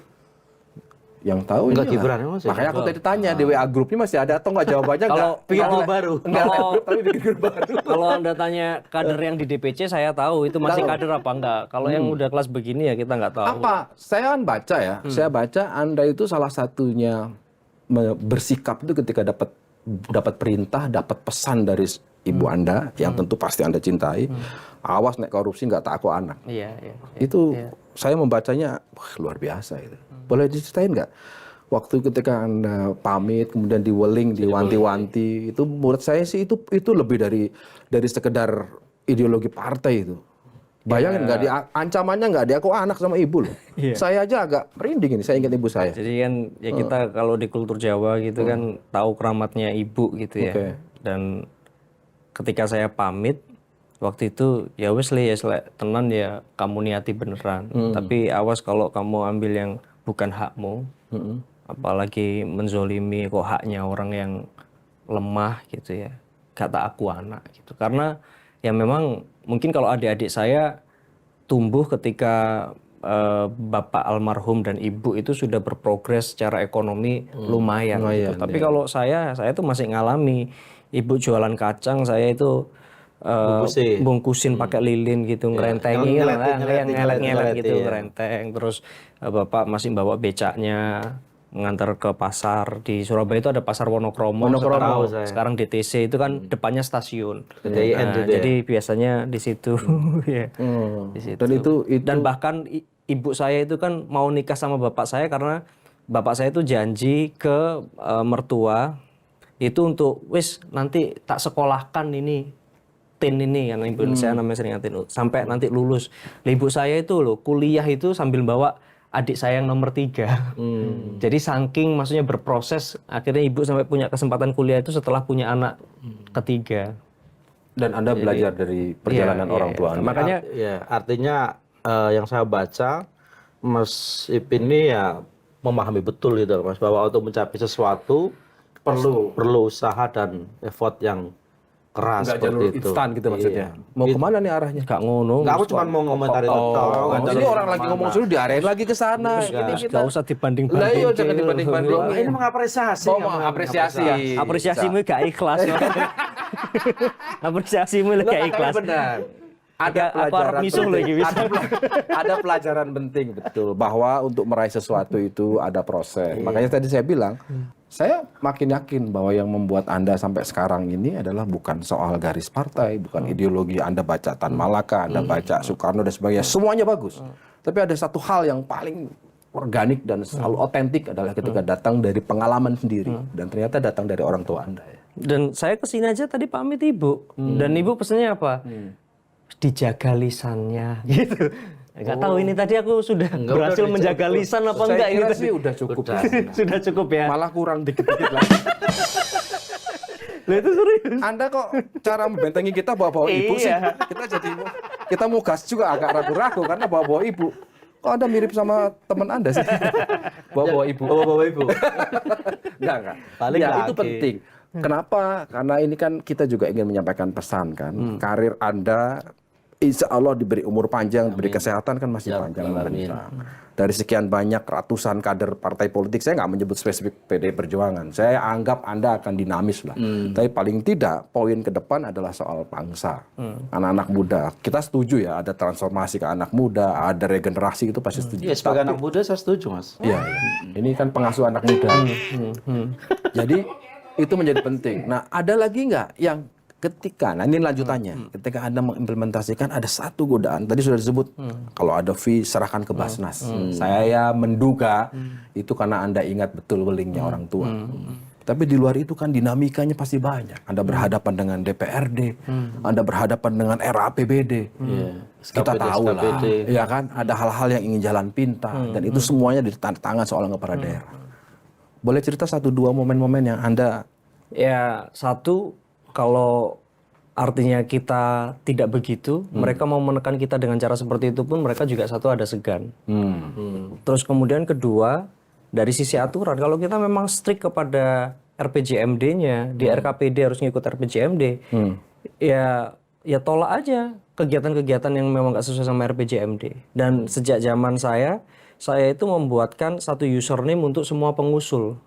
Yang tahu Enggak inilah. Gibran, emang masih? Makanya aku tadi tanya di WA grupnya masih ada atau nggak jawabannya Kalau- bikin kalau- grup baru. kalau- Enggak grup tapi bikin grup baru. Kalau Anda tanya kader yang di DPC saya tahu itu masih kader apa enggak. Kalau yang udah kelas begini ya kita nggak tahu. Apa? Saya kan baca ya. Saya baca Anda itu salah satunya bersikap itu ketika dapat perintah, dapat pesan dari ibu Anda yang tentu pasti Anda cintai. Awas nek korupsi nggak tak aku anak. Iya, iya. Itu saya membacanya wah, luar biasa itu. Boleh diceritain nggak? Waktu ketika Anda pamit kemudian diweling, diwanti-wanti, itu menurut saya sih itu lebih dari sekedar ideologi partai itu. Bayangin nggak ancamannya nggak dia aku anak sama ibu loh. Saya aja agak merinding ini. Saya ingat ibu saya. Jadi kan ya kita kalau di kultur Jawa gitu kan tahu keramatnya ibu gitu ya. Oke. Dan ketika saya pamit waktu itu ya wes le ya tenan ya kamu niati beneran. Tapi awas kalau kamu ambil yang bukan hakmu. Apalagi menzolimi kok haknya orang yang lemah gitu ya. Kata aku anak gitu. Karena ya memang mungkin kalau adik-adik saya tumbuh ketika bapak almarhum dan ibu itu sudah berprogres secara ekonomi lumayan gitu. Tapi kalau saya tuh masih ngalami ibu jualan kacang, saya itu bungkusin pakai lilin gitu, ngerentengin, ngelet gitu, ngerenteng. Terus bapak masih bawa becaknya mengantar ke pasar di Surabaya itu ada pasar Wonokromo. Sekarang DTC itu kan depannya stasiun. Jadi biasanya di situ, ya. Di situ. Dan bahkan ibu saya itu kan mau nikah sama bapak saya karena bapak saya itu janji ke mertua itu untuk wis nanti tak sekolahkan ini tin ini kan ibu saya namanya sering tin sampai nanti lulus. Nah, ibu saya itu loh kuliah itu sambil bawa adik saya yang nomor 3. Jadi saking maksudnya berproses akhirnya ibu sampai punya kesempatan kuliah itu setelah punya anak ketiga. Dan Anda belajar dari perjalanan orang tua Anda. Makanya artinya yang saya baca Mas Ipin ini ya memahami betul gitu Mas bahwa untuk mencapai sesuatu perlu usaha dan effort yang keras Nggak jalur seperti itu. instan gitu maksudnya. Mau kemana nih arahnya? nggak ngono. Nggak, aku cuma mau ngomentarin Ini orang lagi ngomong sudah diarahin lagi ke sana. Nggak usah dibanding-banding. Lah iya jangan dibanding-banding. ini mengapresiasi. Apresiasimu gak ikhlas. Apresiasimu gak ikhlas. Benar. Ada pelajaran penting betul bahwa untuk meraih sesuatu itu ada proses. Makanya tadi saya bilang, saya makin yakin bahwa yang membuat Anda sampai sekarang ini adalah bukan soal garis partai, bukan ideologi. Anda baca Tan Malaka, Anda baca Soekarno dan sebagainya, semuanya bagus. Tapi ada satu hal yang paling organik dan selalu otentik adalah ketika datang dari pengalaman sendiri dan ternyata datang dari orang tua Anda. Dan saya kesini aja tadi pamit ibu, dan ibu pesannya apa? Dijaga lisannya gitu. Nggak tahu ini tadi aku sudah berhasil menjaga lisan apa enggak ini sih udah cukup. Sudah cukup ya. Malah kurang dikit-dikit lagi. Loh itu serius. Anda kok cara membentengi kita bawa-bawa ibu sih? Kita mau gas juga agak ragu-ragu karena bawa-bawa ibu. Kok Anda mirip sama teman Anda sih? Bawa-bawa ibu. Bawa ibu. Enggak. Paling Ya, laki. itu penting. Kenapa? Karena ini kan kita juga ingin menyampaikan pesan kan. Karir Anda insya Allah diberi umur panjang, diberi kesehatan kan masih panjang. Dari sekian banyak ratusan kader partai politik, saya nggak menyebut spesifik PD Perjuangan. Saya anggap Anda akan dinamis lah. Tapi paling tidak poin ke depan adalah soal bangsa, anak-anak muda. Kita setuju ya ada transformasi ke anak muda, ada regenerasi itu pasti setuju. Iya, sebagai anak muda saya setuju Mas. Iya, ini kan pengasuh anak muda. Jadi itu menjadi penting. Nah, ada lagi nggak yang ketika, nah ini lanjutannya, ketika Anda mengimplementasikan ada satu godaan, tadi sudah disebut, kalau ada fee serahkan ke Basnas. Saya menduga itu karena Anda ingat betul welingnya orang tua. Tapi di luar itu kan dinamikanya pasti banyak. Anda berhadapan dengan DPRD, Anda berhadapan dengan era APBD. Kita tahu lah, ya kan, ada hal-hal yang ingin jalan pintas, dan itu semuanya ditangan soal kepala daerah. Boleh cerita 1-2 momen-momen yang Anda... Ya, satu, kalau artinya kita tidak begitu, mereka mau menekan kita dengan cara seperti itu pun mereka juga satu ada segan. Terus kemudian kedua, dari sisi aturan, kalau kita memang strict kepada RPJMD-nya, di RKPD harus ngikut RPJMD, ya tolak aja kegiatan-kegiatan yang memang nggak sesuai sama RPJMD. Dan sejak zaman saya itu membuatkan satu username untuk semua pengusul.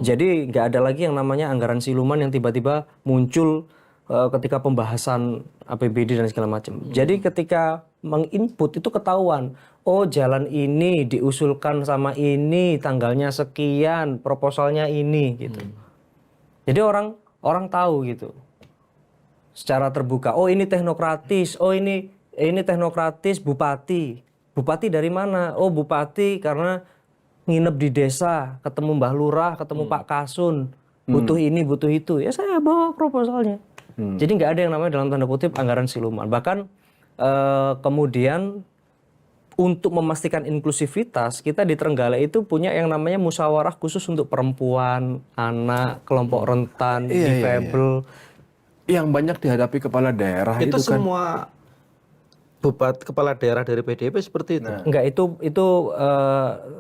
Jadi nggak ada lagi yang namanya anggaran siluman yang tiba-tiba muncul ketika pembahasan APBD dan segala macam. Jadi ketika menginput itu ketahuan, oh jalan ini diusulkan sama ini, tanggalnya sekian, proposalnya ini gitu. Jadi orang tahu gitu. Secara terbuka, oh ini teknokratis, oh ini teknokratis bupati. Bupati dari mana? Oh bupati karena nginep di desa, ketemu Mbah Lurah, ketemu Pak Kasun, butuh ini, butuh itu. Ya saya bawa proposalnya. Jadi nggak ada yang namanya dalam tanda kutip anggaran siluman. Bahkan kemudian untuk memastikan inklusivitas, kita di Trenggalek itu punya yang namanya musyawarah khusus untuk perempuan, anak, kelompok rentan, difabel. Yang banyak dihadapi kepala daerah itu kan. Semua bupati kepala daerah dari PDIP seperti itu. Enggak, itu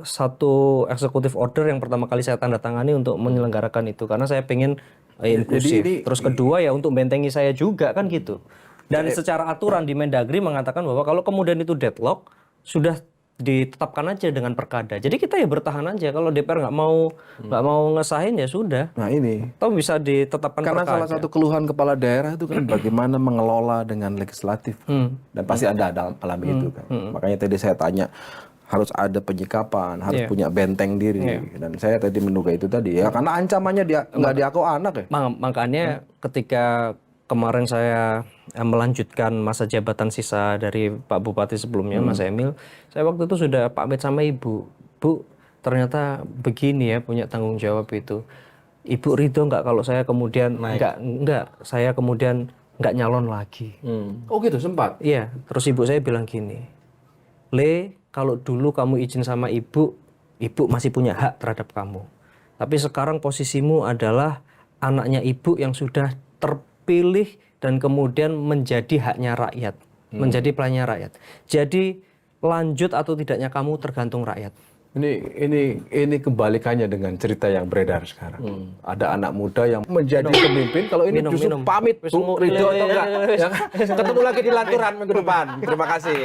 satu eksekutif order yang pertama kali saya tanda tangani untuk menyelenggarakan itu karena saya pengen inklusif. Terus kedua ya untuk bentengi saya juga kan gitu. Dan secara aturan di Mendagri mengatakan bahwa kalau kemudian itu deadlock sudah ditetapkan aja dengan perkada. Jadi kita ya bertahan aja. Kalau DPR nggak mau ngesahin ya sudah. Nah ini Atau bisa ditetapkan karena perkada. salah satu keluhan kepala daerah itu kan bagaimana mengelola dengan legislatif. Dan pasti Anda alami itu kan. Makanya tadi saya tanya harus ada penyikapan, harus punya benteng diri. Dan saya tadi menduga itu tadi ya karena ancamannya dia nggak diaku anak ya. Makanya ketika kemarin saya melanjutkan masa jabatan sisa dari Pak Bupati sebelumnya, Mas Emil, saya waktu itu sudah pamit sama Ibu. Bu, ternyata begini ya punya tanggung jawab itu. Ibu ridho nggak kalau saya kemudian saya kemudian nggak nyalon lagi. Oh gitu sempat. Iya, terus ibu saya bilang gini, Le, kalau dulu kamu izin sama ibu masih punya hak terhadap kamu. Tapi sekarang posisimu adalah anaknya ibu yang sudah terpilih dan kemudian menjadi haknya rakyat, menjadi pelayannya rakyat. Jadi lanjut atau tidaknya kamu tergantung rakyat. Ini kebalikannya dengan cerita yang beredar sekarang. Ada anak muda yang menjadi pemimpin, kalau ini justru pamit, Bu, ridho atau enggak. Ya kan? Ketemu lagi di Lanturan minggu depan. Terima kasih.